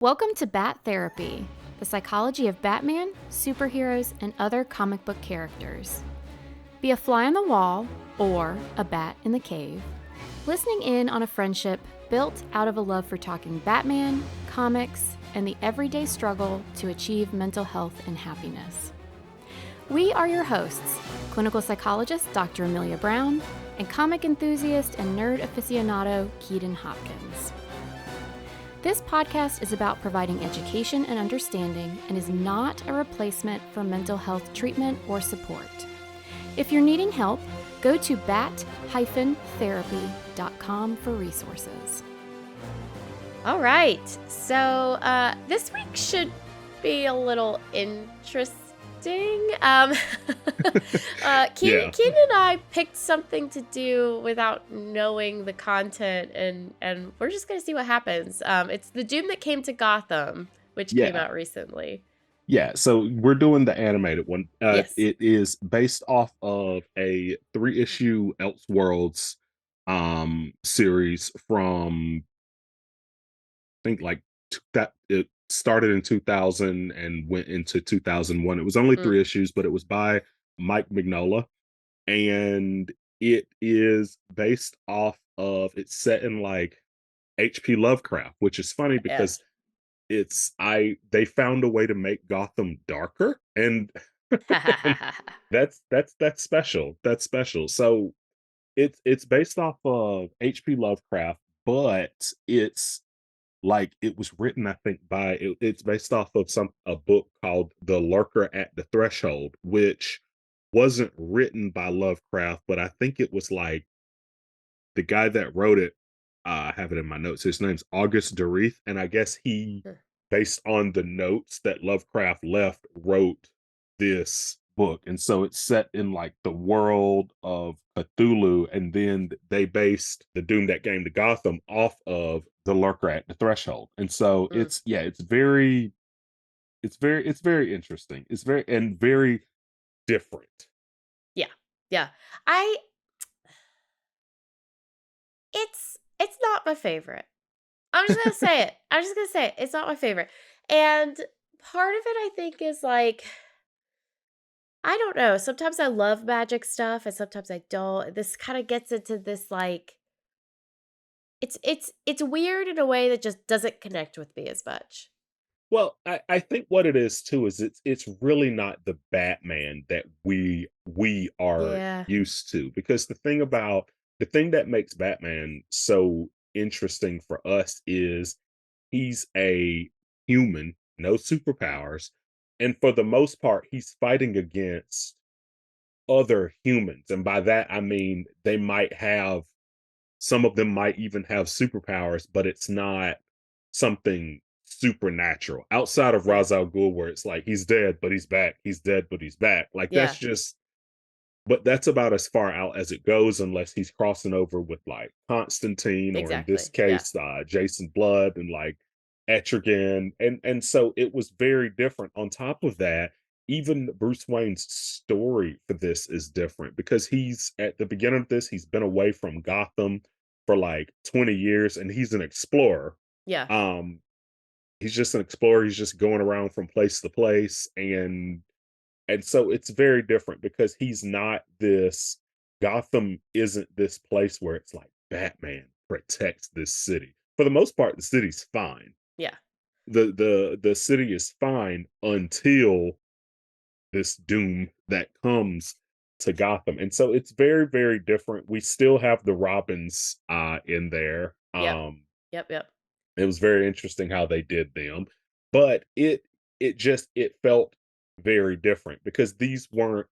Welcome to Bat Therapy, the psychology of Batman, superheroes, and other comic book characters. Be a fly on the wall or a bat in the cave, listening in on a friendship built out of a love for talking Batman, comics, and the everyday struggle to achieve mental health and happiness. We are your hosts, clinical psychologist Dr. Amelia Brown, and comic enthusiast and nerd aficionado Keaton Hopkins. This podcast is about providing education and understanding and is not a replacement for mental health treatment or support. If you're needing help, go to bat-therapy.com for resources. All right, so this week should be a little interesting. Keaton and I picked something to do without knowing the content, and we're just gonna see what happens. It's The Doom That Came to Gotham, which came out recently. Yeah, so we're doing the animated one. Yes. It is based off of a 3-issue Elseworlds series from I think that it started in 2000 and went into 2001. It was only 3 issues, but it was by Mike Mignola, and it is based off of it's set in like HP Lovecraft, which is funny because they found a way to make Gotham darker, and and that's special. That's special. So it's based off of HP Lovecraft, but it's like it was written, I think, it's based off of a book called The Lurker at the Threshold, which wasn't written by Lovecraft, but I think it was like the guy that wrote it. I have it in my notes. His name's August Dereth, and I guess he, based on the notes that Lovecraft left, wrote this book. And so it's set in like the world of Cthulhu, and then they based the Doom That Came to Gotham off of the Lurker at the Threshold. And so it's very interesting. It's very different. Yeah. It's not my favorite. I'm just gonna say it. It's not my favorite. And part of it, I think, is like, I don't know. Sometimes I love magic stuff and sometimes I don't. This kind of gets into this like it's weird in a way that just doesn't connect with me as much. Well, I think what it is too is it's really not the Batman that we are Yeah. used to, because the thing that makes Batman so interesting for us is he's a human, no superpowers, and for the most part he's fighting against other humans. And by that I mean some of them might even have superpowers, but it's not something supernatural outside of Yeah. Ra's al Ghul, where it's like he's dead, but he's back. He's dead, but he's back. Like Yeah. but that's about as far out as it goes, unless he's crossing over with like Constantine, or in this Exactly. Yeah. case, Jason Blood and like Etrigan, and so it was very different. On top of that, even Bruce Wayne's story for this is different, because he's at the beginning of this, he's been away from Gotham for like 20 years, and he's an explorer. Yeah. Um, he's just an explorer. He's just going around from place to place, and so it's very different because he's not this Gotham isn't this place where it's like Batman protects this city. For the most part, the city's fine. Yeah. The city is fine until this doom that comes to Gotham. And so it's very, very different. We still have the Robins in there. Yep. Yep. It was very interesting how they did them, but it felt very different, because these weren't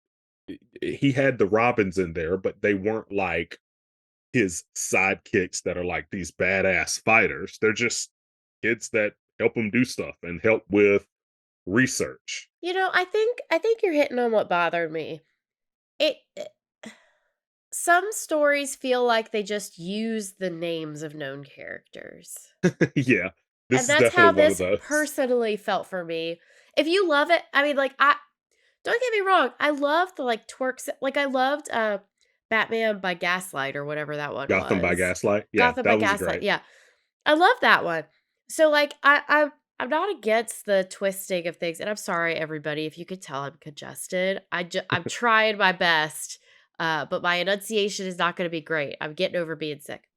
he had the Robins in there, but they weren't like his sidekicks that are like these badass fighters. They're just kids that help him do stuff and help with research. I think you're hitting on what bothered me. It Some stories feel like they just use the names of known characters. Yeah, And this is that's how definitely one of this those. personally felt for me. If you love it, I mean, like, I don't get me wrong, I loved the like I loved Batman by Gaslight or whatever that one Gotham by was. Gaslight. Yeah, Gotham by that was Gaslight. great. Yeah. I love that one. So like I'm not against the twisting of things, and I'm sorry, everybody, if you could tell I'm congested. I'm trying my best, but my enunciation is not gonna be great. I'm getting over being sick.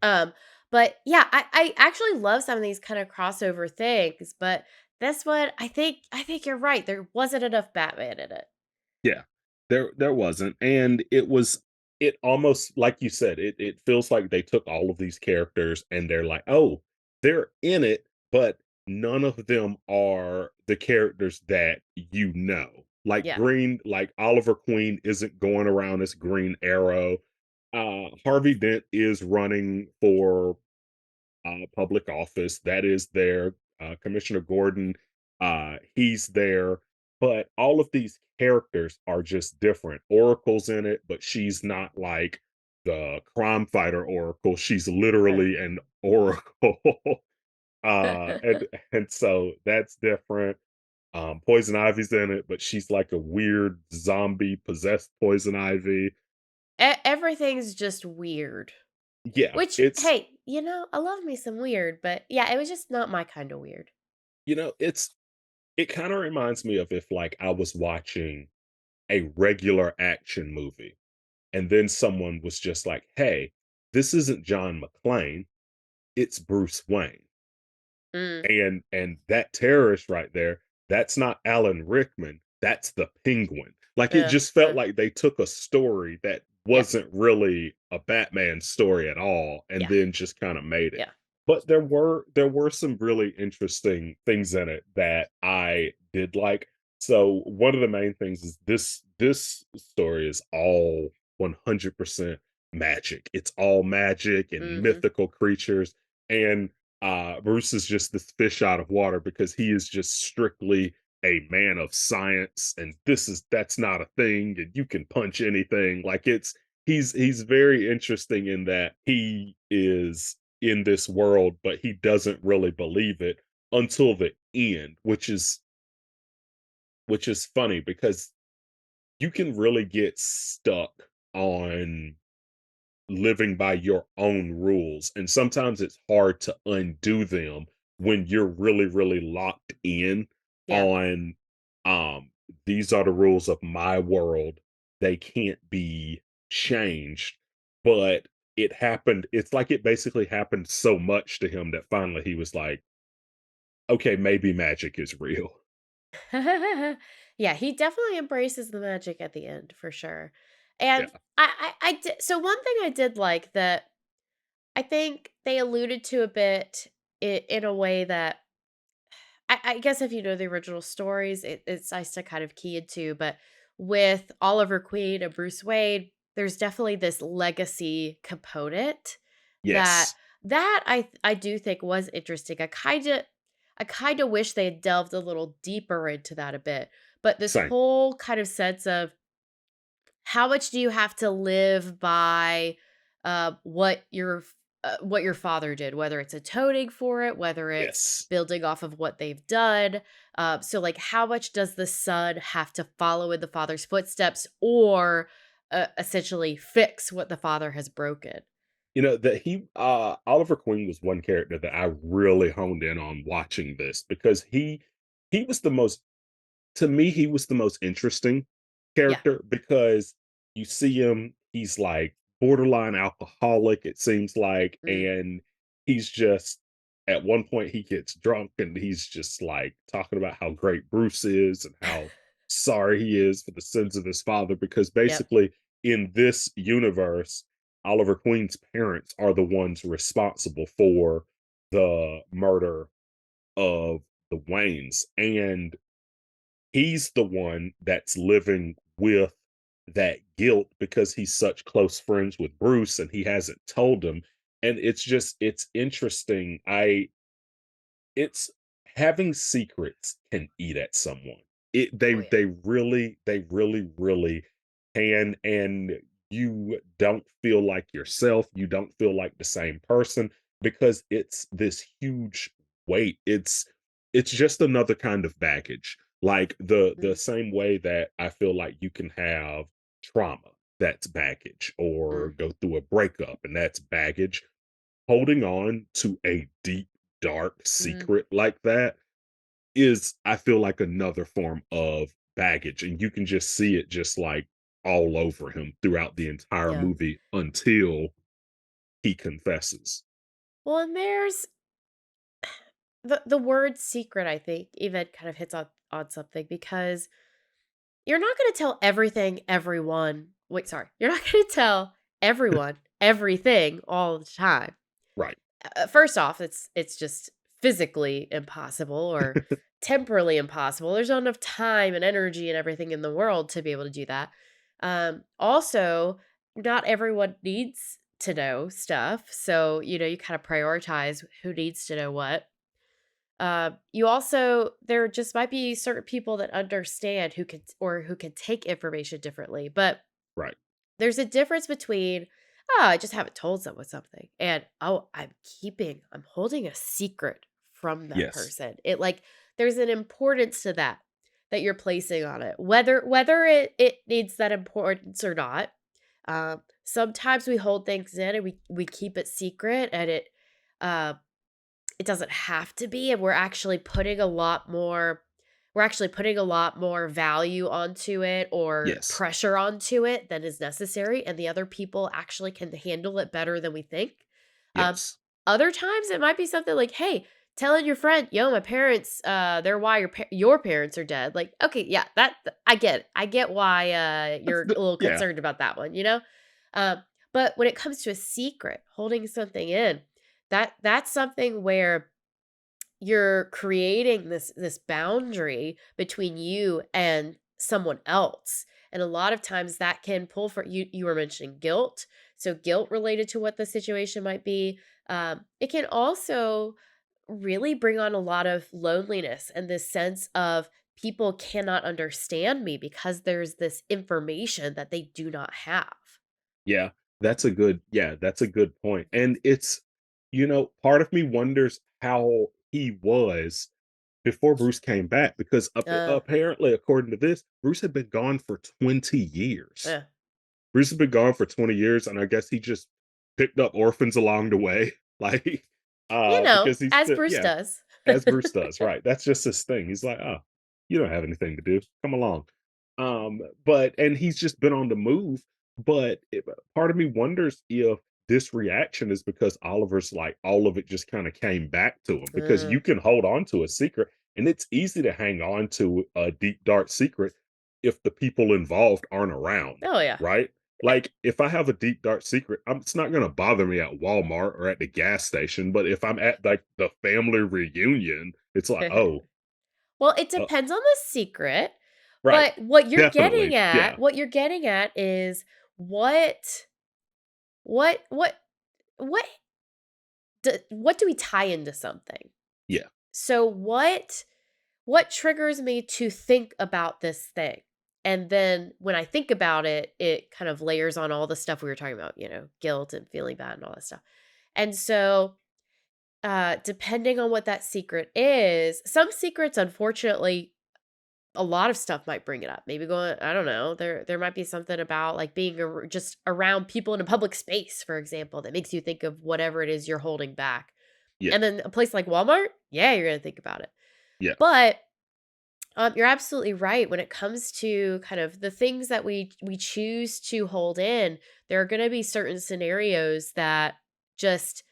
Um, but yeah, I actually love some of these kind of crossover things, but this one, I think you're right. There wasn't enough Batman in it. Yeah. There wasn't, and it almost like you said, it feels like they took all of these characters and they're like, "Oh, they're in it, but none of them are the characters that you know." Yeah. Like Oliver Queen isn't going around as Green Arrow. Harvey Dent is running for public office. That is there. Commissioner Gordon, he's there. But all of these characters are just different. Oracle's in it, but she's not like the crime fighter Oracle. She's Right. literally an Oracle. uh, and and so that's different. Poison Ivy's in it, but she's like a weird zombie possessed Poison Ivy. Everything's just weird. Yeah, Which, it's hey, I love me some weird, but yeah, it was just not my kind of weird. it's it kind of reminds me of if like I was watching a regular action movie and then someone was just like, "Hey, this isn't John McClane, it's Bruce Wayne." Mm, And that terrorist right there, that's not Alan Rickman, that's the Penguin. Like, it just felt uh, like they took a story that yep, wasn't really a Batman story at all and yeah, then just kinda made it. yeah, But there were some really interesting things in it that I did like. So, one of the main things is this story is all 100% magic. It's all magic and mhm, mythical creatures, and Bruce is just this fish out of water because he is just strictly a man of science, and that's not a thing, and you can punch anything. Like he's very interesting in that he is in this world, but he doesn't really believe it until the end, which is funny because you can really get stuck on living by your own rules. And sometimes it's hard to undo them when you're really, really locked in yeah. on these are the rules of my world. They can't be changed. But it's like it basically happened so much to him that finally he was like, okay, maybe magic is real. Yeah, he definitely embraces the magic at the end for sure. And Yeah. I did, so one thing I did like that I think they alluded to a bit in a way that I guess if you know the original stories, it's nice to kind of key into, but with Oliver Queen and Bruce Wayne, there's definitely this legacy component that Yes. I do think was interesting. I kind of wish they had delved a little deeper into that a bit. But this Same. whole kind of sense of how much do you have to live by, what your father did, whether it's atoning for it, whether it's Yes. building off of what they've done, so, like, how much does the son have to follow in the father's footsteps or, essentially fix what the father has broken? That he Oliver Queen was one character that I really honed in on watching this because he was the most to me, he was the most interesting Yeah. character because you see him, he's like borderline alcoholic, it seems like, Mm. and he's just at one point he gets drunk and he's just like talking about how great Bruce is and how sorry he is for the sins of his father because Yep. basically in this universe, Oliver Queen's parents are the ones responsible for the murder of the Waynes. And he's the one that's living with that guilt because he's such close friends with Bruce and he hasn't told him. And it's interesting. It's having secrets can eat at someone. It Oh, yeah. they really can, and you don't feel like yourself, you don't feel like the same person because it's this huge weight. It's just another kind of baggage. Like the Mm, same way that I feel like you can have trauma, that's baggage, or mm. go through a breakup and that's baggage. Holding on to a deep dark Mhm. secret like that is, I feel like, another form of baggage, and you can just see it just like all over him throughout the entire Yeah. movie until he confesses. Well, and there's the word secret, I think, even kind of hits on something because you're not gonna tell everything, everyone wait, sorry. You're not gonna tell everyone everything all the time. Right. First off, it's just physically impossible or temporally impossible. There's not enough time and energy and everything in the world to be able to do that. Also, not everyone needs to know stuff. So, you kind of prioritize who needs to know what. You also there just might be certain people that understand who can take information differently. But Right. there's a difference between, "Oh, I just haven't told someone something," and, "Oh, I'm holding a secret from that Yes. person." There's an importance to that you're placing on it, whether it needs that importance or not. Sometimes we hold things in and we keep it secret, and uh it doesn't have to be, and we're actually putting a lot more value onto it or Yes. pressure onto it than is necessary, and the other people actually can handle it better than we think. Um, Yes. Other times it might be something like, "Hey, telling your friend, 'Yo, my parents, they're why your parents are dead.'" Like, okay, yeah, I get it. I get why, That's you're the a little yeah. concerned about that one, you know? Um, but when it comes to a secret, holding something in, that's something where you're creating this boundary between you and someone else. And a lot of times that can pull for you were mentioning guilt. So guilt related to what the situation might be. It can also really bring on a lot of loneliness and this sense of people cannot understand me because there's this information that they do not have. Yeah. That's a good point. And it's, part of me wonders how he was before Bruce came back because uh apparently, according to this, Bruce had been gone for 20 years. yeah. Bruce has been gone for 20 years, and I guess he just picked up orphans along the way, like, because he's As still, Bruce yeah, does. as Bruce does, right? That's just his thing. He's like, "Oh, you don't have anything to do. Come along." And he's just been on the move. But part of me wonders if this reaction is because Oliver's like all of it just kind of came back to him because Uh, you can hold on to a secret, and it's easy to hang on to a deep dark secret if the people involved aren't around, oh yeah. right? Like, if I have a deep dark secret, it's not gonna bother me at Walmart or at the gas station, but if I'm at, like, the family reunion, it's like, "Oh, Well, it uh" depends on the secret, right. but what you're getting Definitely. at Yeah. what you're getting at is what what what what what do we tie into something? Yeah. So what triggers me to think about this thing? And then when I think about it, it kind of layers on all the stuff we were talking about, guilt and feeling bad and all that stuff. And so depending on what that secret is, some secrets unfortunately a lot of stuff might bring it up. Maybe going, I don't know, there might be something about like being just around people in a public space, for example, that makes you think of whatever it is you're holding back. Yeah. And then a place like Walmart, yeah, you're gonna think about it. Yeah. But you're absolutely right when it comes to kind of the things that we choose to hold in. There are going to be certain scenarios that just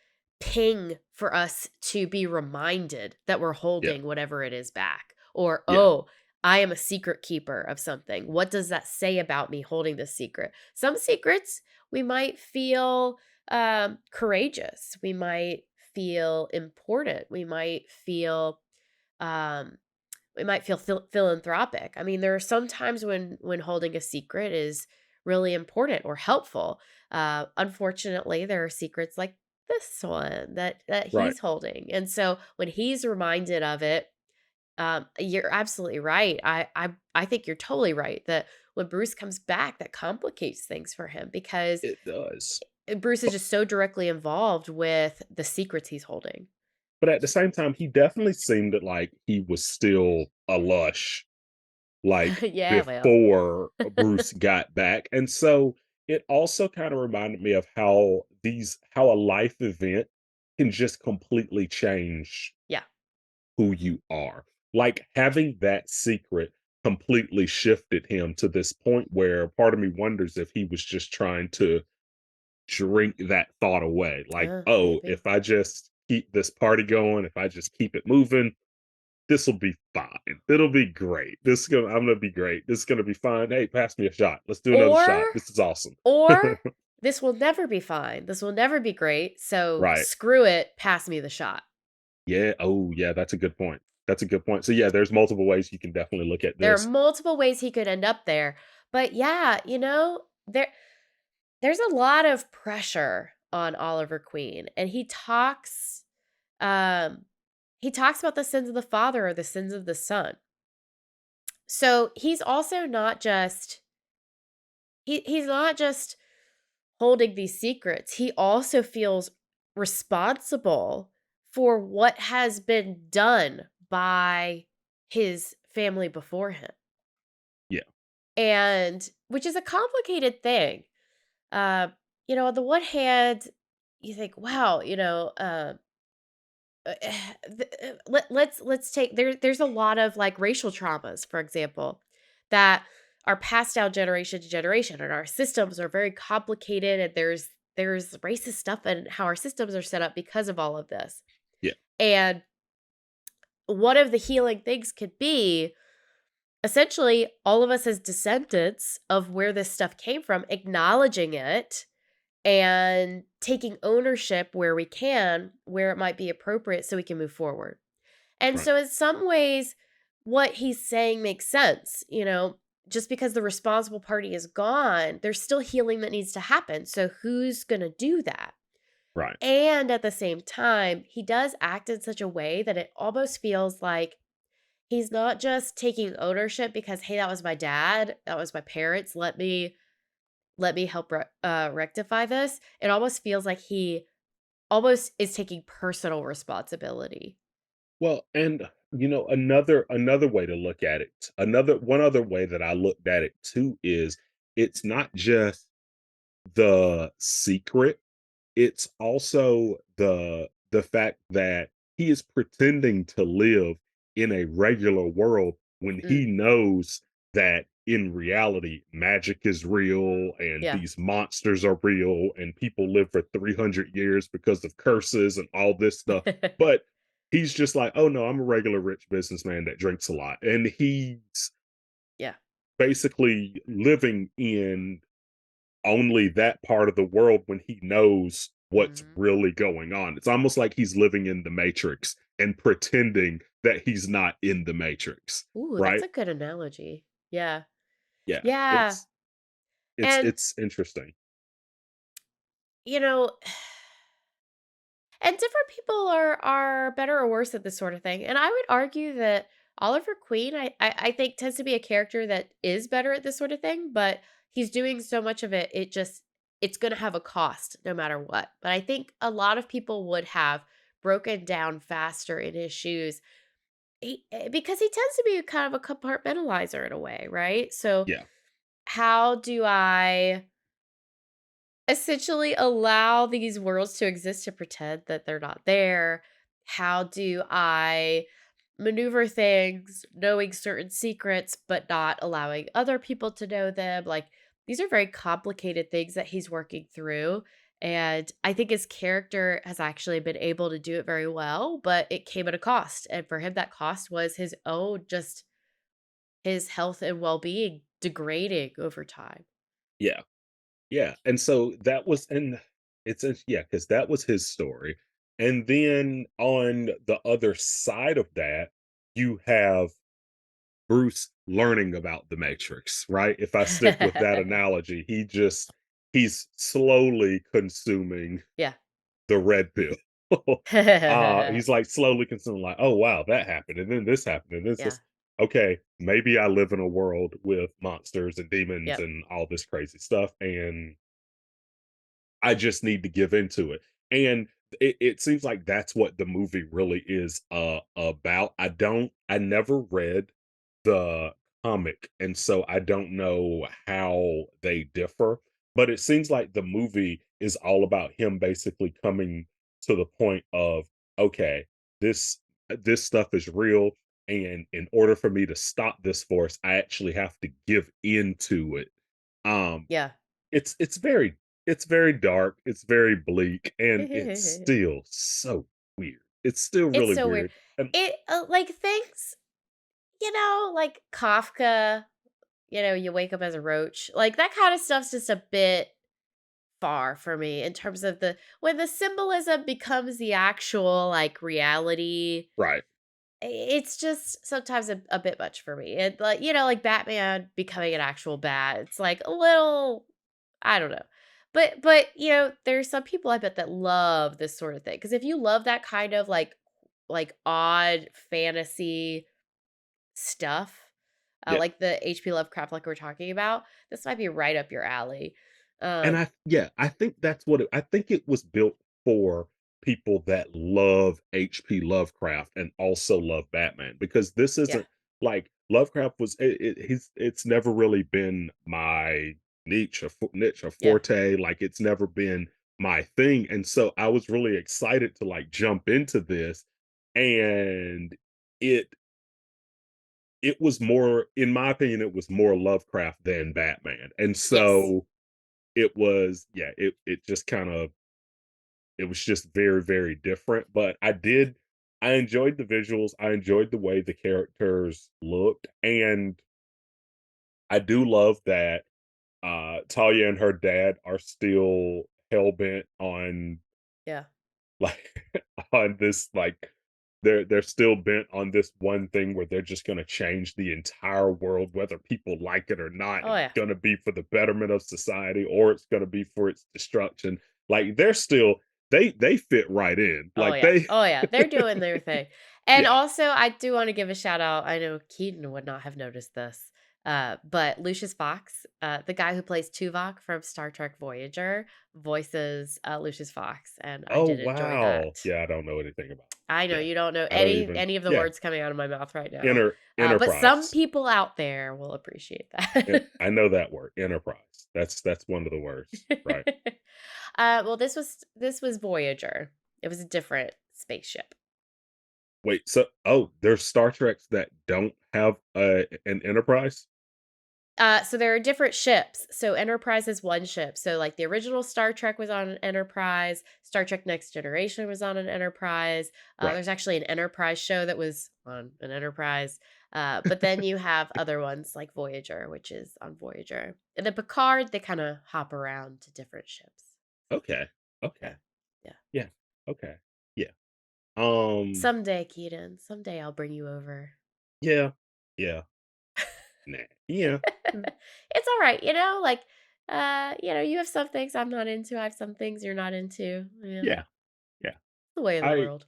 ping for us to be reminded that we're Yeah. holding whatever it is back, or Yeah. oh, I am a secret keeper of something. What does that say about me holding this secret? Some secrets we might feel courageous. We might feel important. Um, we might feel philanthropic. I mean, there are some times when holding a secret is really important or helpful. Unfortunately, there are secrets like this one that Right. he's holding, and so when he's reminded of it, you're absolutely right. I think you're totally right that when Bruce comes back, that complicates things for him because It does. Bruce is But just so directly involved with the secrets he's holding. but at the same time, he definitely seemed like he was still a lush, like, Yeah, well, before Bruce got back, and so it also kinda reminded me of how a life event can just completely change Yeah. who you are. Like, having that secret completely shifted him to this point where part of me wonders if he was just trying to drink that thought away. Like, "Oh, Maybe. if I just keep this party going, if I just keep it moving, this'll be fine. It'll be great. I'm gonna be great. This is gonna be fine. Hey, pass me a shot. Let's do another Or shot. This is awesome." or this will never be fine. This will never be great. So Right. screw it. Pass me the shot. Yeah. Oh, yeah, that's a good point. That's a good point. So, yeah, there's multiple ways you can definitely look at There are this. multiple ways he could end up there. But yeah, there's a lot of pressure on Oliver Queen, and um he talks about the sins of the father or the sins of the son. So he's also not just he's not just holding these secrets. He also feels responsible for what has been done by his family before him. Yeah. And which is a complicated thing. Uh, on the one hand, you think, wow, let's take there's a lot of like racial traumas, for example, that are passed down generation to generation, and our systems are very complicated, and there's racist stuff in how our systems are set up because of all of this. Yeah. And one of the healing things could be essentially all of us as descendants of where this stuff came from acknowledging it and taking ownership where we can, where it might be appropriate so we can move forward. And Right. so in some ways, what he's saying makes sense. Just because the responsible party is gone, there's still healing that needs to happen. So who's going to do that? Right. And at the same time, he does act in such a way that it almost feels like he's not just taking ownership because, hey, that was my dad, that was my parents, let me help rectify this. It almost feels like he almost is taking personal responsibility. Well, and another way to look at it, another one other way that I looked at it too is it's not just the secret, it's also the fact that he is pretending to live in a regular world when he Mm, knows that in reality magic is real and yeah. these monsters are real and people live for 300 years because of curses and all this stuff. But he's just like, "Oh no, I'm a regular rich businessman that drinks a lot." And he's Yeah. basically living in only that part of the world when he knows what's Mhm. really going on. It's almost like he's living in the Matrix and pretending that he's not in the Matrix, Ooh, that's right? a good analogy. Yeah. Yeah, Yeah. it's And, it's interesting. you know, and different people are better or worse at this sort of thing. And I would argue that Oliver Queen, I think, tends to be a character that is better at this sort of thing, but he's doing so much of it, it's gonna have a cost no matter what. But I think a lot of people would have broken down faster in his shoes. Because he tends to be kind of a compartmentalizer in a way, right? So Yeah, how do I essentially allow these worlds to exist to pretend that they're not there? How do I maneuver things knowing certain secrets but not allowing other people to know them? Like, these are very complicated things that he's working through. And I think his character has actually been able to do it very well, but it came at a cost. And for him, that cost was his own, just his health and well being degrading over time. yeah, yeah. And so that was and yeah, because that was his story. And then on the other side of that, you have Bruce learning about the Matrix, right? If I stick with that analogy, he's slowly consuming Yeah. the red pill. He's like slowly consuming, like, "Oh wow, that happened, and then this happened, and Yeah. this. Okay, maybe I live in a world with monsters and demons Yep. and all this crazy stuff, and I just need to give into it." And it seems like that's what the movie really is about. I never read the comic, and so I don't know how they differ, but it seems like the movie is all about him basically coming to the point of, okay, this this stuff is real, and in order for me to stop this force, I actually have to give into it. Um, Yeah. it's very it's very dark, it's very bleak, and it's It's still so weird. It's still really so weird. weird. And Like things, like Kafka, you wake up as a roach. Like that kind of stuff's just a bit far for me in terms of when the symbolism becomes the actual like reality. right. It's just sometimes a bit much for me. It like like Batman becoming an actual bat. It's like a little, I don't know. But there's some people I bet that love this sort of thing. Because if you love that kind of like odd fantasy stuff, Yeah. like the HP Lovecraft like we're talking about, this might be right up your alley. And Um, I think that's what I think it was built for people that love HP Lovecraft and also love Batman, because this yeah, isn't like Lovecraft was it's never really been my niche or yeah. forte, like it's never been my thing. And so I was really excited to like jump into this, and it it was more, in my opinion, it was more Lovecraft than Batman. And Yes. so it was, yeah, it just kind of, it was just very, very different. But I enjoyed the visuals. I enjoyed the way the characters looked. And I do love that Talia and her dad are still hell bent on Yeah. like on this, like they're still bent on this one thing where they're just going to change the entire world, whether people like it or not. Oh It's yeah. going to be for the betterment of society, or it's going to be for its destruction. Like they're still, they fit right in, Oh like yeah. they Oh yeah. They're doing their thing. And yeah. also I do want to give a shout out. I know Keaton would not have noticed this. But Lucius Fox, the guy who plays Tuvok from Star Trek Voyager, voices Lucius Fox, and I Oh did enjoy that. wow, yeah, I don't know anything about I know yeah, you don't know I don't even, any of the yeah. words coming out of my mouth right now, but some Enterprise. people out there will appreciate that. I know that word, enterprise. That's one of the words, right? Well, this was Voyager. It was a different spaceship. Wait, so there's Star Treks that don't have an Enterprise? So there are different ships. So Enterprise is one ship. So like the original Star Trek was on an Enterprise. Star Trek Next Generation was on an Enterprise. Right. There's actually an Enterprise show that was on an Enterprise. But then you have other ones like Voyager, which is on Voyager. And then Picard, they kind of hop around to different ships. Okay. Yeah, Okay. yeah. Yeah. Okay. Yeah. Um, Someday, Keaton. Someday I'll bring you over. yeah. Yeah. Nah. Yeah. Mm, It's all right, like you have some things I'm not into, I have some things you're not into. Yeah. yeah. Yeah. The way of the I world.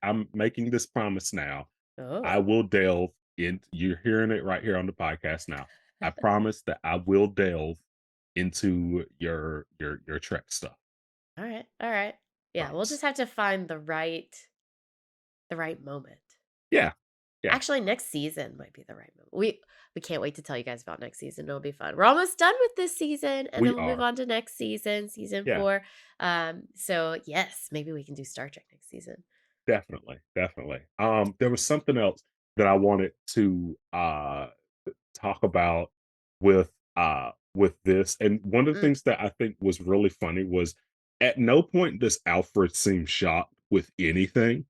I'm making this promise now. I Oh. will delve in, you're hearing it right here on the podcast now. I promise that I will delve into your Trek stuff. All right. All right. Yeah, we'll Promise. just have to find the right moment. Yeah. Yeah. Actually, next season might be the right moment. We can't wait to tell you guys about next season. It'll be fun. We're almost done with this season and then We we'll move are. on to next season, season Yeah. 4. So yes, maybe we can do Star Trek next season. Definitely, definitely. There was something else that I wanted to talk about with this. And one of the Mm, things that I think was really funny was, at no point does Alfred seem shocked with anything.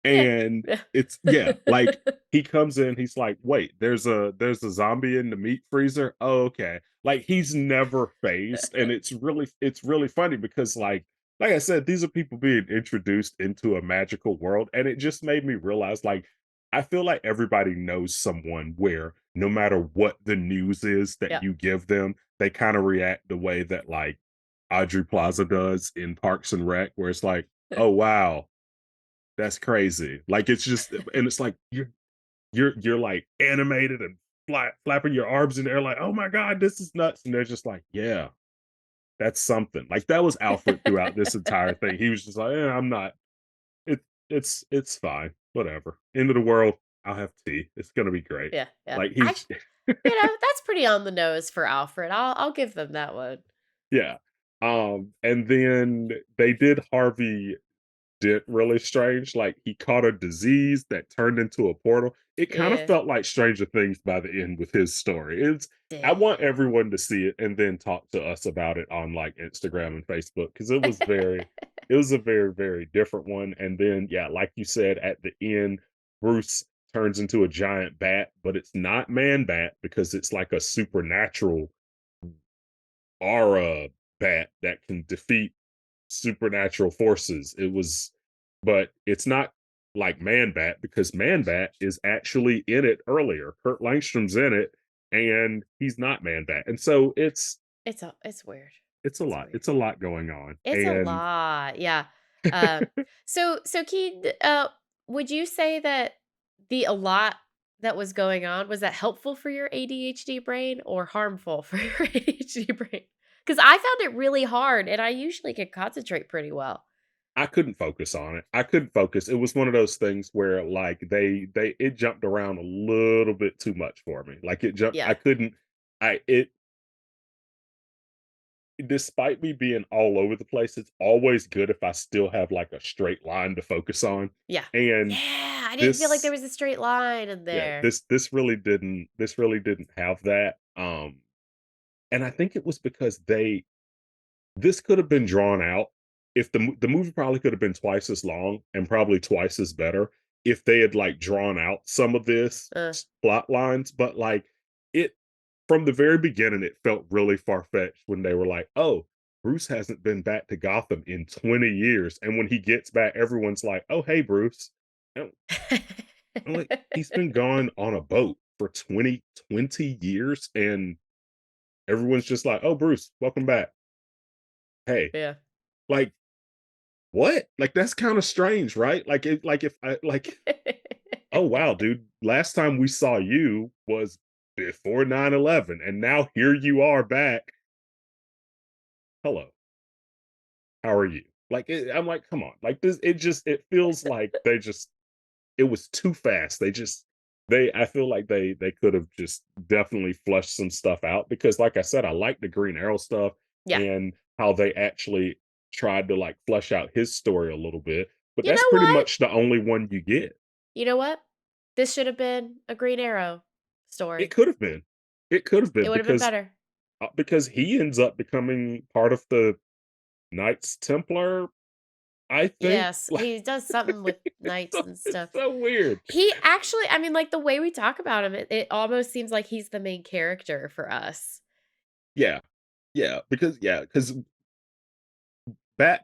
yeah. And Yeah. it's, yeah, like he comes in, he's like, "Wait, there's a zombie in the meat freezer." Oh, okay. Like he's never phased, and it's really funny because like I said, these are people being introduced into a magical world, and it just made me realize, like, I feel like everybody knows someone where no matter what the news is that Yeah. you give them, they kind of react the way that like Audrey Plaza does in Parks and Rec, where it's like, "Oh wow, that's crazy." Like it's just, and it's like you're like animated and flapping your arms in the air like, "Oh my god, this is nuts." And they're just like, "Yeah, that's something." Like that was Alfred throughout this entire thing. He was just like, I'm not, it it's fine. Whatever. End of the world. I'll have tea. It's gonna be great." Yeah, yeah. Like he's That's pretty on the nose for Alfred. I'll give them that one. yeah. And then they did Harvey Dent really strange. Like he caught a disease that turned into a portal. It kind of Yeah. felt like Stranger Things by the end with his story. I want Dang. everyone to see it and then talk to us about it on like Instagram and Facebook because it was a very, very different one. And then yeah, like you said, at the end, Bruce turns into a giant bat, but it's not man bat because it's like a supernatural aura bat that can defeat supernatural forces. But it's not like Man Bat because Man Bat is actually in it earlier. Kurt Langstrom's in it, and he's not Man Bat, and so It's weird. it's a It's lot. weird. It's a lot going on, It's a and lot. Yeah. So Keith, would you say that the a lot that was going on, was that helpful for your ADHD brain or harmful for your ADHD brain? Because I found it really hard and I usually can concentrate pretty well. I couldn't focus on it. I couldn't focus. It was one of those things where like they it jumped around a little bit too much for me. Like it jumped. Yeah. I couldn't. I it Despite me being all over the place, it's always good if I still have like a straight line to focus on. Yeah. And Yeah. I didn't feel like there this, was a straight line in yeah, there. this really didn't have that. And I think it was because this could have been drawn out. If the movie probably could have been twice as long and probably twice as better if they had like drawn out some of this Uh, plot lines. But like it from the very beginning, it felt really far fetched when they were like, "Oh, Bruce hasn't been back to Gotham in 20 years," and when he gets back, everyone's like, "Oh, hey, Bruce." And I'm like, he's been gone on a boat for 20 years, and everyone's just like, "Oh, Bruce, welcome back. Hey." yeah. Like, what? Like, that's kinda strange, right? Like, if I like, "Oh, wow, dude, last time we saw you was before 9/11, and now here you are back. Hello, how are you?" Like, I'm like, "Come on." Like, it feels like it was too fast. I feel like they could have just definitely flushed some stuff out because, like I said, I like the Green Arrow stuff Yeah. and how they actually tried to like flesh out his story a little bit. But You that's know pretty what? much the only one you get. You know what? This should have been a Green Arrow It story. could have been. It could have It been would have been better. because he ends up becoming part of the Knights Templar. I think Yes, like he does something with knights and it's stuff. so weird. He actually, I mean, like the way we talk about him, it almost seems like he's the main character for us. Yeah, because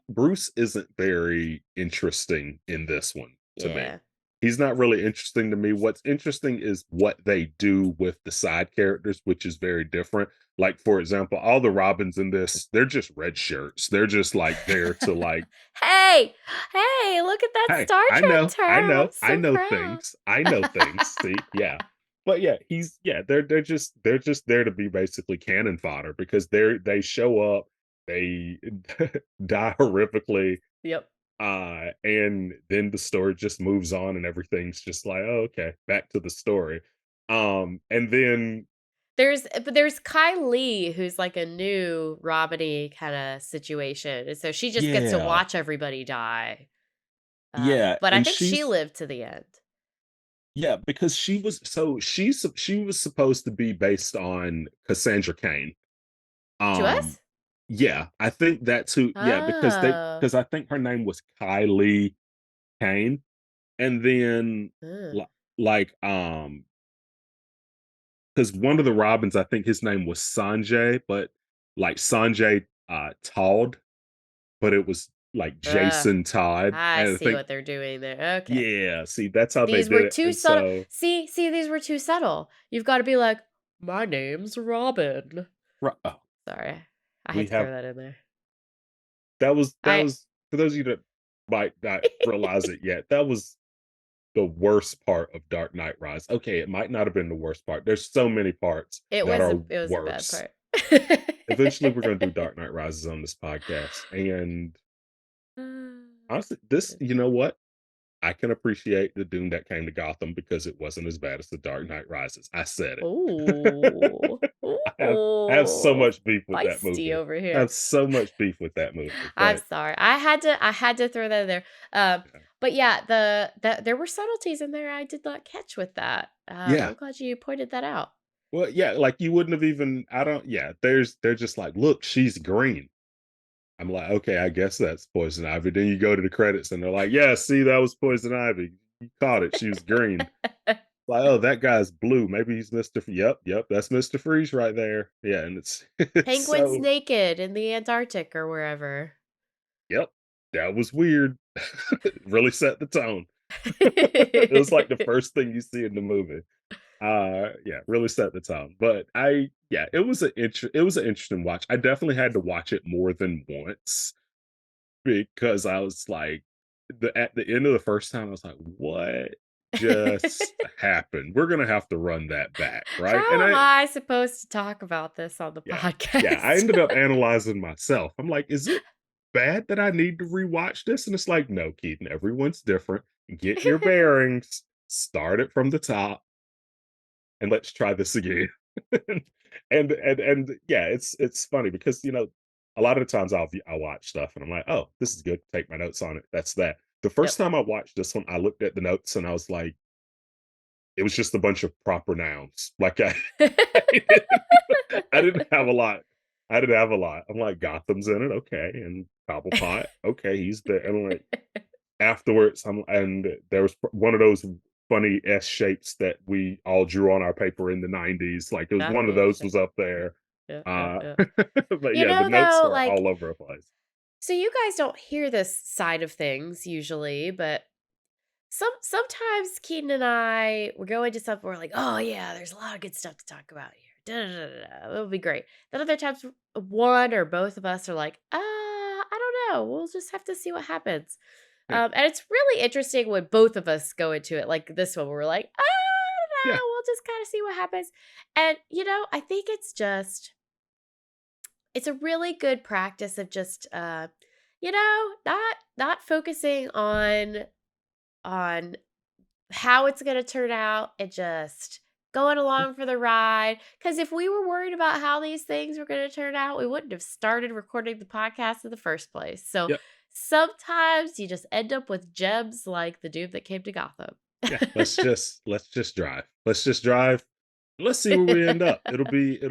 Bruce isn't very interesting in this one to me. Yeah. He's not really interesting to me. What's interesting is what they do with the side characters, which is very different. Like, for example, all the Robins in this, they're just red shirts. They're just like there to like, Hey, hey, look at that hey, Star I Trek know, I term. I'm know, I so know proud. things. I know things. See, yeah. But yeah, they're just there to be basically cannon fodder because they show up, they die horrifically, Yep. and then the story just moves on and everything's just like, "Oh, okay, back to the story." And then But there's Kai Lee, who's like a new Robin kind of situation. And so she just gets to yeah, watch everybody die. yeah, But I and think she she's lived to the end. yeah, because she was supposed to be based on Cassandra Cain. She Um, was? yeah, I think that's who yeah, Oh. because I think her name was Kylie Kane, and then, li Mm. like, because one of the Robins, I think his name was Sanjay, but, like, Sanjay, Todd, but it was, like, Uh, Jason Todd, I and I see think what they're doing there. Okay. yeah, see, that's how they These were did it, too and subtle. so See, these were too subtle. You've got to be like, my name's Robin. oh, Sorry. I we had to throw have that in there. that I was for those of you that might not realize it yet, that was the worst part of Dark Knight Rise. Okay, it might not have been the worst part. There's so many parts it that was are a bad worse. part. Eventually, we're gonna do Dark Knight Rises on this podcast, and honestly, this you know what? I can appreciate the Doom that came to Gotham because it wasn't as bad as the Dark Knight Rises. I said it. Ooh. I have so Ooh, much beef with that feisty movie. over I here. have so much beef with that movie, I'm but sorry. I had to throw that in there. But yeah, there were subtleties in there I did not catch with that. yeah. I'm glad you pointed that out. Well, yeah, like you wouldn't have even I don't yeah, they're just like, "Look, she's green." I'm like, "Okay, I guess that's poison ivy." Then you go to the credits and they're like, "Yeah, see, that was poison ivy. You caught it. She was green." Like, "Oh, that guy's blue. Maybe he's Mr. Yep, yep, that's Mr. Freeze right there." Yeah, and it's it's Penguins so naked in the Antarctic or wherever. yep, that was weird. It really set the tone. It was like the first thing you see in the movie. Yeah, really set the tone. But it was an interesting watch. I definitely had to watch it more than once because I was like at the end of the first time I was like, "What just happened? We're gonna have to run that back, right?" And How am I supposed to talk about this on the yeah, yeah, I podcast? ended up analyzing myself. I'm like, "Is it bad that I need to rewatch this?" And it's like, "No, Keaton, everyone's different. Get your bearings. Start it from the top and let's try this again." And yeah, it's funny because a lot of the times I'll watch stuff and I'm like, oh, this is good. Take my notes on it. That's that. The first Yep. time I watched this one, I looked at the notes and I was like, it was just a bunch of proper nouns. Like I didn't, I didn't have a lot. I didn't have a lot. I'm like, Gotham's in it, okay, and Cobblepot, okay, he's there. And I'm like, afterwards, and there was one of those funny S shapes that we all drew on our paper in the 90s. Like it was Yeah, one of yeah, those yeah, was up there. yeah, yeah, Uh, yeah. but You yeah, the know, notes though, are like, all over the place. so you guys don't hear this side of things usually, but sometimes Keaton and I we're going to something we're like, oh yeah, there's a lot of good stuff to talk about here. Da, da, da, da, da. It'll be great. Then other times one or both of us are like, I don't know. We'll just have to see what happens. Yeah, And it's really interesting when both of us go into it, like this one, where we're like, I don't yeah, know. We'll just kind of see what happens. And I think it's a really good practice of just not focusing on how it's going to turn out and just going yeah, along for the ride. Because if we were worried about how these things were going to turn out, we wouldn't have started recording the podcast in the first place. So yeah, sometimes you just end up with gems like the dude that came to Gotham. yeah. Let's just drive. Let's just drive. Let's see where we end up. It'll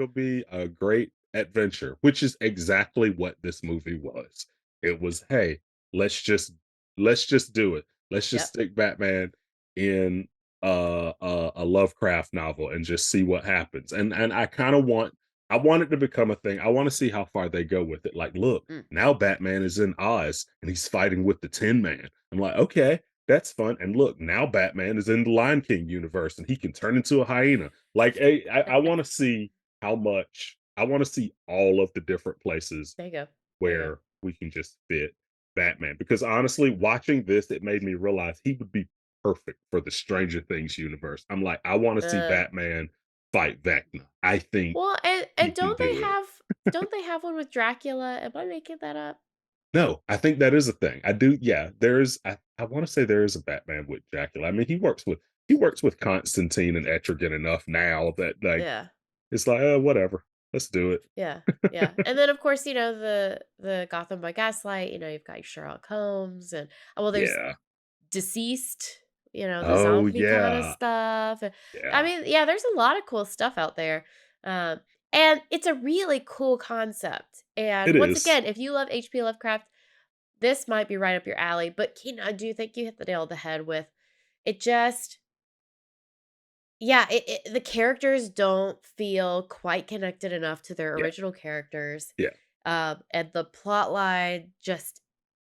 be a great adventure, which is exactly what this movie was. It was, hey, let's just let's just do it. Let's just Yep. stick Batman in a Lovecraft novel and just see what happens. And I want it to become a thing. I want to see how far they go with it. Like, look, Mm. now Batman is in Oz and he's fighting with the Tin Man. I'm like, okay, that's fun. And look, now Batman is in the Lion King universe and he can turn into a hyena. Like, I want to see how much. I want to see all of the different places There you go. There you go. where we can just fit Batman. Because honestly, watching this, it made me realize he would be perfect for the Stranger Things universe. I'm like, I want to see Uh, Batman fight Vecna. I think well, and he can do it. don't they have one with Dracula? Am I making that up? No, I think that is a thing. I do. Yeah, there is. I want to say there is a Batman with Dracula. I mean, he works with Constantine and Etrigan enough now that like Yeah. it's like, whatever. Let's do it. Yeah, yeah, and then, of course, the Gotham by Gaslight, you've got your Sherlock Holmes and well, there's Yeah. Deceased, the Oh zombie kinda yeah. stuff, I Yeah. mean, yeah, there's a lot of cool stuff out there, and it's a really cool concept, and It once is. again, if you love HP Lovecraft, this might be right up your alley, but, I do think you hit the nail on the head with it just yeah, the characters don't feel quite connected enough to their Yeah. original characters, Yeah. and the plot line just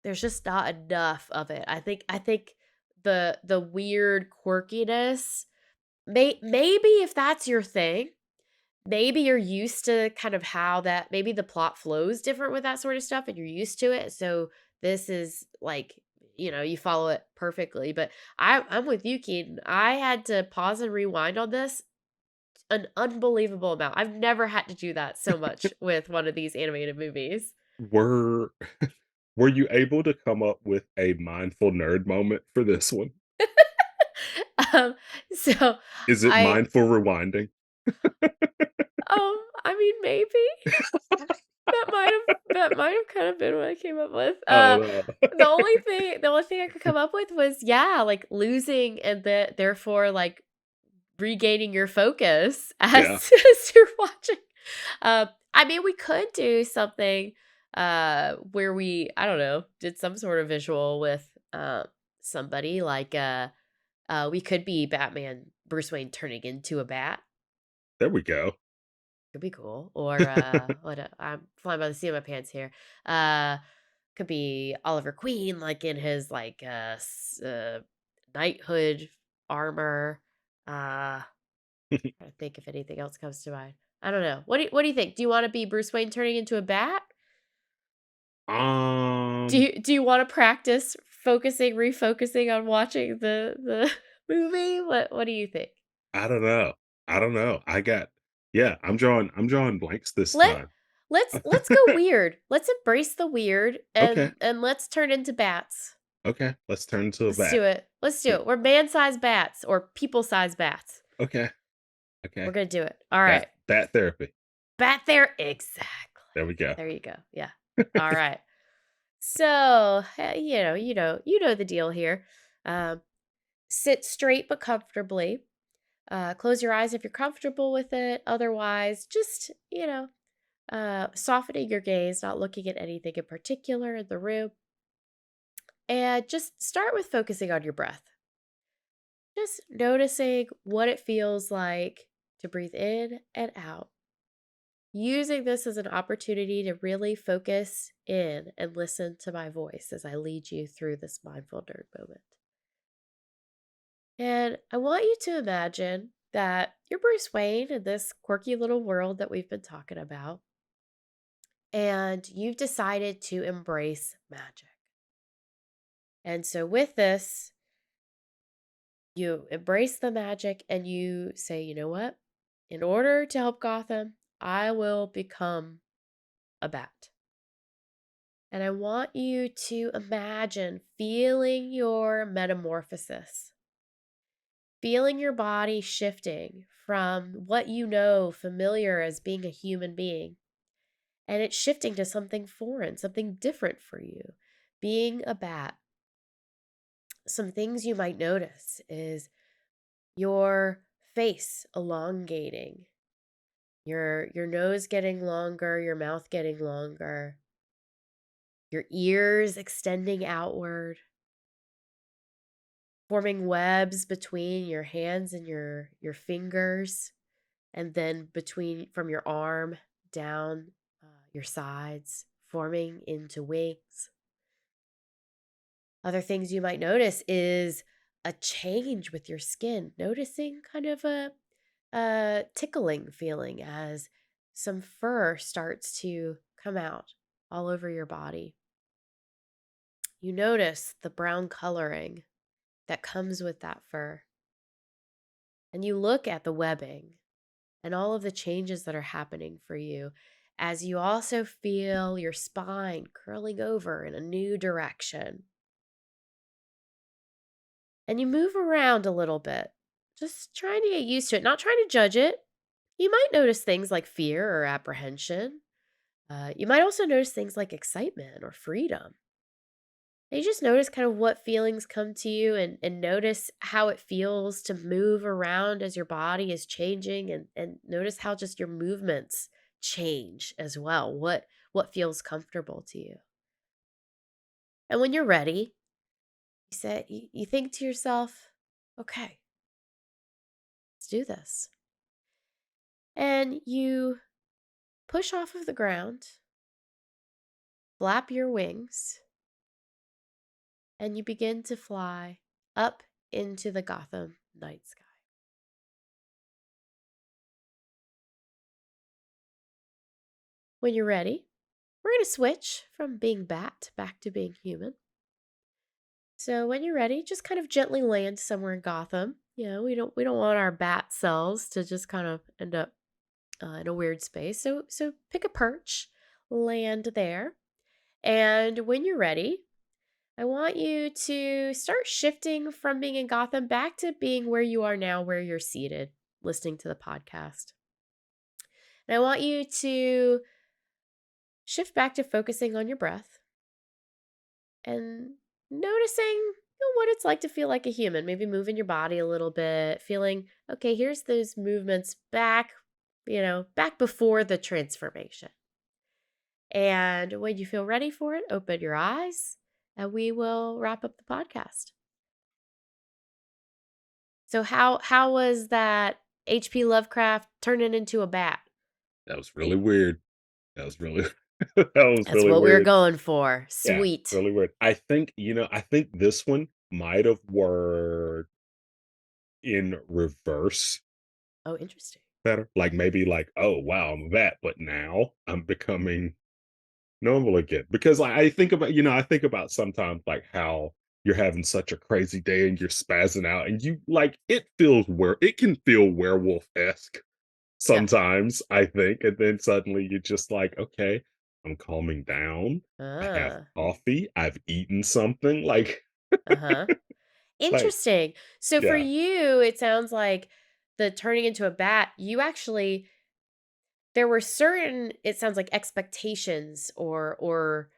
there's just not enough of it. I think the weird quirkiness maybe if that's your thing, maybe you're used to kind of how that maybe the plot flows different with that sort of stuff and you're used to it. So this is like, you follow it perfectly. But I'm with you, Keaton. I had to pause and rewind on this an unbelievable amount. I've never had to do that so much with one of these animated movies. Were were you able to come up with a mindful nerd moment for this one? um, so Is it I mindful rewinding? I mean, maybe. That might have kind of been what I came up with. Oh no. The only thing I could come up with was, yeah, like losing and therefore like regaining your focus as, Yeah. as you're watching. I mean, we could do something where we, I don't know, did some sort of visual with somebody like we could be Batman, Bruce Wayne turning into a bat. There we go. Could be cool. Or I'm flying by the seat of my pants here. Uh could be Oliver Queen, like in his like knighthood armor. Trying to think if anything else comes to mind. I don't know. What do you think? Do you want to be Bruce Wayne turning into a bat? Do Um, you want to practice refocusing on watching the movie? What do you think? I don't know. I don't know. Yeah, I'm drawing blanks this Let time. let's go weird. Let's embrace the weird Okay. and let's turn into bats. Okay. Let's turn to a Let's bat. do it. Let's do Yeah. it. We're man-sized bats or people-sized bats. Okay. We're Okay. gonna do it. All right. Bat therapy. Bat there. Exactly. There we go. There you go. Yeah. All right. So you know the deal here. Um, sit straight but comfortably. Close your eyes if you're comfortable with it. Otherwise, just softening your gaze, not looking at anything in particular in the room, and just start with focusing on your breath. Just noticing what it feels like to breathe in and out. Using this as an opportunity to really focus in and listen to my voice as I lead you through this mindful nerd moment. And I want you to imagine that you're Bruce Wayne in this quirky little world that we've been talking about, and you've decided to embrace magic. And so, with this, you embrace the magic and you say, you know what? In order to help Gotham, I will become a bat. And I want you to imagine feeling your metamorphosis, feeling your body shifting from what you know familiar as being a human being, and it's shifting to something foreign, something different for you, being a bat. Some things you might notice is your face elongating, your nose getting longer, your mouth getting longer, your ears extending outward, forming webs between your hands and your fingers, and then between from your arm down your sides, forming into wings. Other things you might notice is a change with your skin, noticing kind of a tickling feeling as some fur starts to come out all over your body. You notice the brown coloring that comes with that fur. And you look at the webbing and all of the changes that are happening for you as you also feel your spine curling over in a new direction. And you move around a little bit, just trying to get used to it, not trying to judge it. You might notice things like fear or apprehension. You might also notice things like excitement or freedom. And you just notice kind of what feelings come to you and notice how it feels to move around as your body is changing and notice how just your movements change as well. What feels comfortable to you. And when you're ready, you think to yourself, okay, let's do this. And you push off of the ground, flap your wings, and you begin to fly up into the Gotham night sky. When you're ready, we're going to switch from being bat back to being human. So when you're ready, just kind of gently land somewhere in Gotham. We don't want our bat selves to just kind of end up in a weird space. So pick a perch, land there. And when you're ready, I want you to start shifting from being in Gotham back to being where you are now, where you're seated, listening to the podcast. And I want you to shift back to focusing on your breath and noticing what it's like to feel like a human. Maybe moving your body a little bit, feeling, okay, here's those movements back, back before the transformation. And when you feel ready for it, open your eyes and we will wrap up the podcast. So how was that HP Lovecraft turning into a bat? That was really weird. That was really that was That's really what we were weird. going for. Yeah, Sweet. really weird. I think this one might have worked in reverse Oh, interesting. better. Like maybe like, oh wow, I'm that, but now I'm becoming normal again. Because I think about sometimes like how you're having such a crazy day and you're spazzing out and you like it can feel werewolf-esque Yeah. sometimes, I think. And then suddenly you're just like, okay, I'm calming down. I have Ah. coffee. I've eaten something. Uh-huh. Like, Interesting. So for yeah, you, it sounds like the turning into a bat, you actually there were certain, it sounds like, expectations or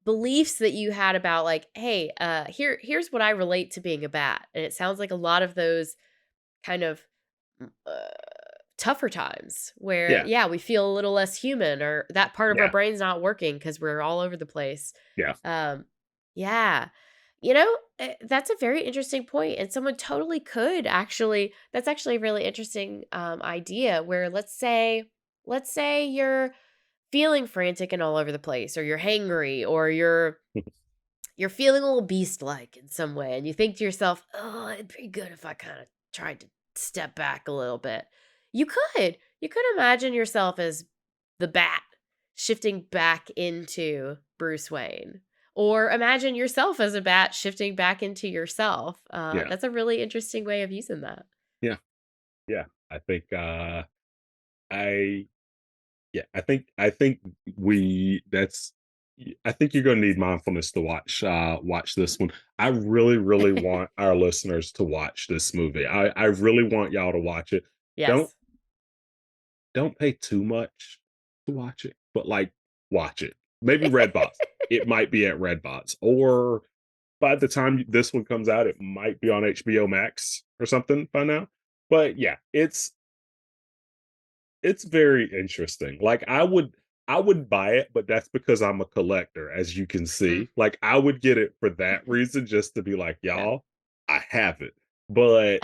beliefs that you had about, like, hey, here's what I relate to being a bat. And it sounds like a lot of those kind of uh, tougher times where, yeah, yeah, we feel a little less human, or that part of our yeah, brain's not working because we're all over the place. yeah, Um, yeah. That's a very interesting point, and someone totally could actually. That's actually a really interesting idea. Where let's say you're feeling frantic and all over the place, or you're hangry, or you're feeling a little beast-like in some way, and you think to yourself, "Oh, it'd be good if I kind of tried to step back a little bit." You could imagine yourself as the bat shifting back into Bruce Wayne, or imagine yourself as a bat shifting back into yourself. yeah, That's a really interesting way of using that. yeah, yeah. I think I yeah, I think we that's I think you're gonna need mindfulness to watch this one. I really, really want our listeners to watch this movie. I really want y'all to watch it. Don't Yes. don't pay too much to watch it, but like watch it. Maybe Redbox. It might be at Redbox. Or by the time this one comes out, it might be on HBO Max or something by now. But yeah, it's very interesting. Like I would buy it, but that's because I'm a collector, as you can Mm. see. Like I would get it for that reason, just to be like, Yeah. y'all, I have it. But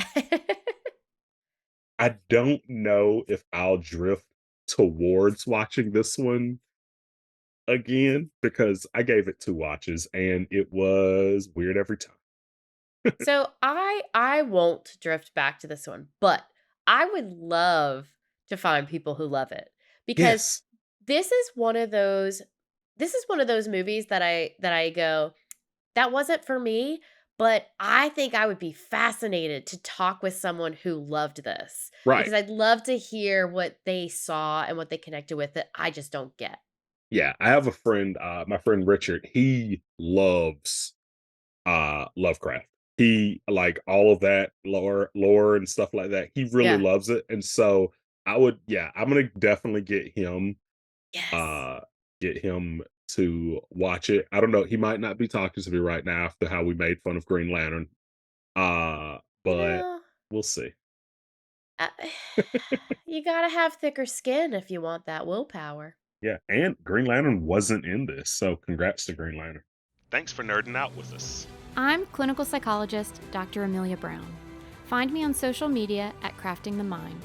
I don't know if I'll drift towards watching this one again because I gave it 2 watches and it was weird every time. So I won't drift back to this one, but I would love to find people who love it, because Yes. this is one of those movies that I go, that wasn't for me, but I think I would be fascinated to talk with someone who loved this, Right. because I'd love to hear what they saw and what they connected with that I just don't get. Yeah, I have a friend, my friend Richard, he loves Lovecraft. He like all of that lore and stuff like that. He really Yeah. loves it. And so I'm gonna definitely Yes. uh get him to watch it. I don't know, he might not be talking to me right now after how we made fun of Green Lantern. You But know, we'll see. uh, you gotta have thicker skin if you want that willpower. Yeah, and Green Lantern wasn't in this, so congrats to Green Lantern. Thanks for nerding out with us. I'm clinical psychologist Dr. Amelia Brown. Find me on social media at Crafting the Mind.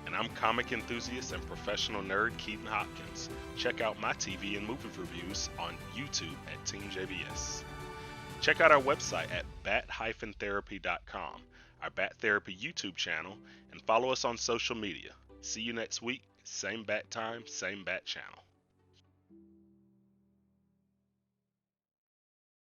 And I'm comic enthusiast and professional nerd Keaton Hopkins. Check out my TV and movie reviews on YouTube at Team JBS. Check out our website at bat-therapy.com, our Bat Therapy YouTube channel, and follow us on social media. See you next week, same bat time, same bat channel.